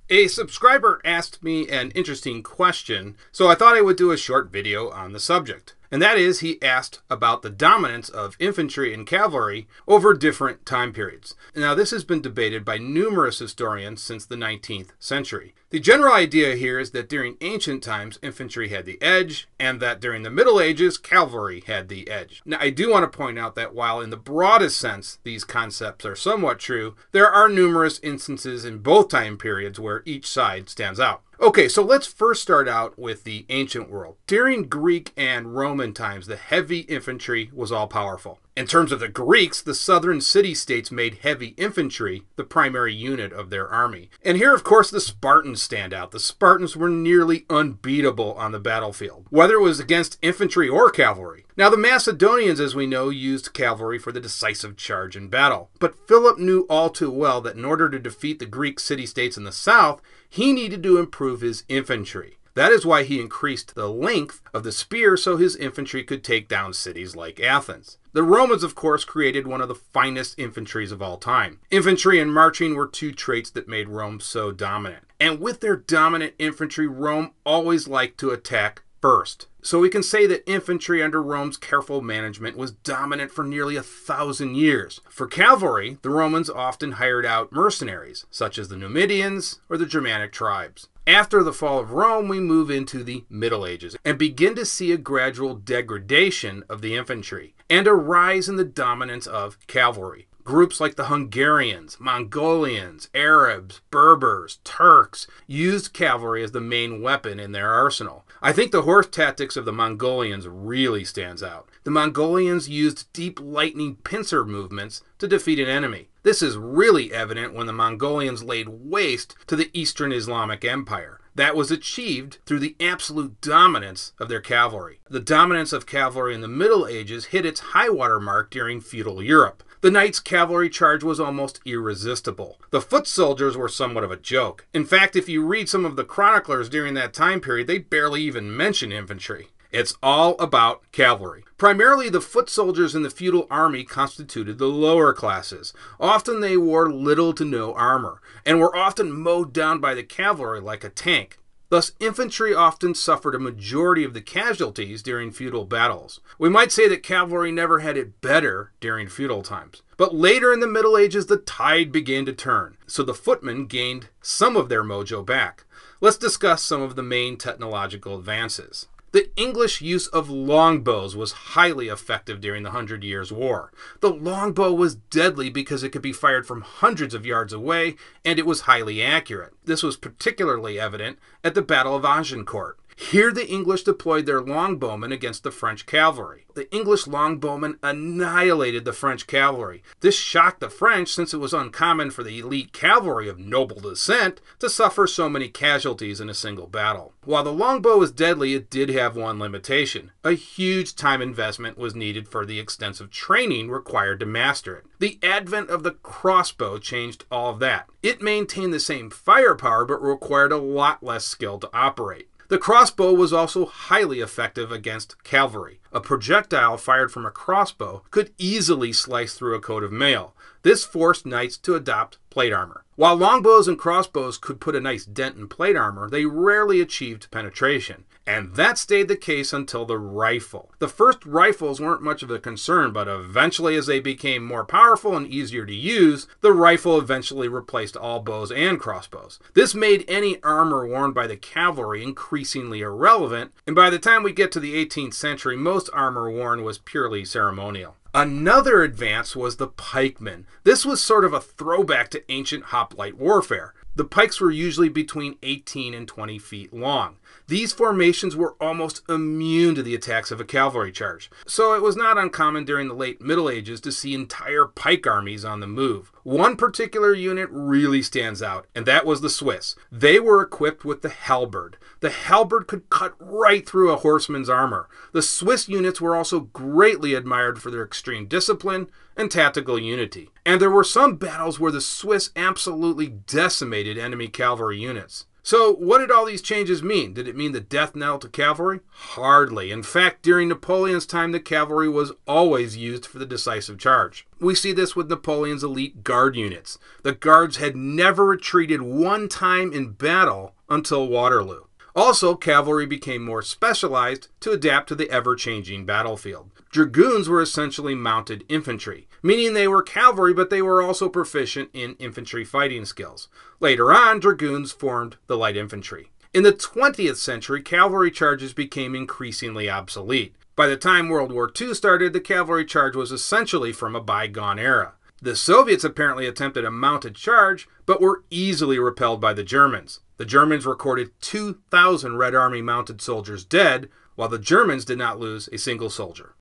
A subscriber asked me an interesting question, so I thought I would do a short video on the subject. And that is, he asked about the dominance of infantry and cavalry over different time periods. Now, this has been debated by numerous historians since the 19th century. The general idea here is that during ancient times, infantry had the edge, and that during the Middle Ages, cavalry had the edge. Now, I do want to point out that while in the broadest sense these concepts are somewhat true, there are numerous instances in both time periods where each side stands out. Okay, so let's first start out with the ancient world. During Greek and Roman times, the heavy infantry was all-powerful. In terms of the Greeks, the southern city-states made heavy infantry the primary unit of their army. And here, of course, the Spartans stand out. The Spartans were nearly unbeatable on the battlefield, whether it was against infantry or cavalry. Now, the Macedonians, as we know, used cavalry for the decisive charge in battle. But Philip knew all too well that in order to defeat the Greek city-states in the south, he needed to improve his infantry. That is why he increased the length of the spear so his infantry could take down cities like Athens. The Romans, of course, created one of the finest infantries of all time. Infantry and marching were two traits that made Rome so dominant. And with their dominant infantry, Rome always liked to attack first. So we can say that infantry under Rome's careful management was dominant for nearly 1,000 years. For cavalry, the Romans often hired out mercenaries, such as the Numidians or the Germanic tribes. After the fall of Rome, we move into the Middle Ages and begin to see a gradual degradation of the infantry and a rise in the dominance of cavalry. Groups like the Hungarians, Mongolians, Arabs, Berbers, Turks used cavalry as the main weapon in their arsenal. I think the horse tactics of the Mongolians really stands out. The Mongolians used deep lightning pincer movements to defeat an enemy. This is really evident when the Mongolians laid waste to the Eastern Islamic Empire. That was achieved through the absolute dominance of their cavalry. The dominance of cavalry in the Middle Ages hit its high-water mark during feudal Europe. The knights' cavalry charge was almost irresistible. The foot soldiers were somewhat of a joke. In fact, if you read some of the chroniclers during that time period, they barely even mention infantry. It's all about cavalry. Primarily, the foot soldiers in the feudal army constituted the lower classes. Often they wore little to no armor, and were often mowed down by the cavalry like a tank. Thus, infantry often suffered a majority of the casualties during feudal battles. We might say that cavalry never had it better during feudal times. But later in the Middle Ages, the tide began to turn, so the footmen gained some of their mojo back. Let's discuss some of the main technological advances. The English use of longbows was highly effective during the 100 Years' War. The longbow was deadly because it could be fired from hundreds of yards away, and it was highly accurate. This was particularly evident at the Battle of Agincourt. Here the English deployed their longbowmen against the French cavalry. The English longbowmen annihilated the French cavalry. This shocked the French since it was uncommon for the elite cavalry of noble descent to suffer so many casualties in a single battle. While the longbow was deadly, it did have one limitation. A huge time investment was needed for the extensive training required to master it. The advent of the crossbow changed all of that. It maintained the same firepower but required a lot less skill to operate. The crossbow was also highly effective against cavalry. A projectile fired from a crossbow could easily slice through a coat of mail. This forced knights to adopt plate armor. While longbows and crossbows could put a nice dent in plate armor, they rarely achieved penetration. And that stayed the case until the rifle. The first rifles weren't much of a concern, but eventually as they became more powerful and easier to use, the rifle eventually replaced all bows and crossbows. This made any armor worn by the cavalry increasingly irrelevant, and by the time we get to the 18th century, most armor worn was purely ceremonial. Another advance was the pikemen. This was sort of a throwback to ancient hoplite warfare. The pikes were usually between 18 and 20 feet long. These formations were almost immune to the attacks of a cavalry charge, so it was not uncommon during the late Middle Ages to see entire pike armies on the move. One particular unit really stands out, and that was the Swiss. They were equipped with the halberd. The halberd could cut right through a horseman's armor. The Swiss units were also greatly admired for their extreme discipline and tactical unity. And there were some battles where the Swiss absolutely decimated enemy cavalry units. So, what did all these changes mean? Did it mean the death knell to cavalry? Hardly. In fact, during Napoleon's time, the cavalry was always used for the decisive charge. We see this with Napoleon's elite guard units. The guards had never retreated one time in battle until Waterloo. Also, cavalry became more specialized to adapt to the ever-changing battlefield. Dragoons were essentially mounted infantry, meaning they were cavalry, but they were also proficient in infantry fighting skills. Later on, dragoons formed the light infantry. In the 20th century, cavalry charges became increasingly obsolete. By the time World War II started, the cavalry charge was essentially from a bygone era. The Soviets apparently attempted a mounted charge, but were easily repelled by the Germans. The Germans recorded 2,000 Red Army mounted soldiers dead, while the Germans did not lose a single soldier.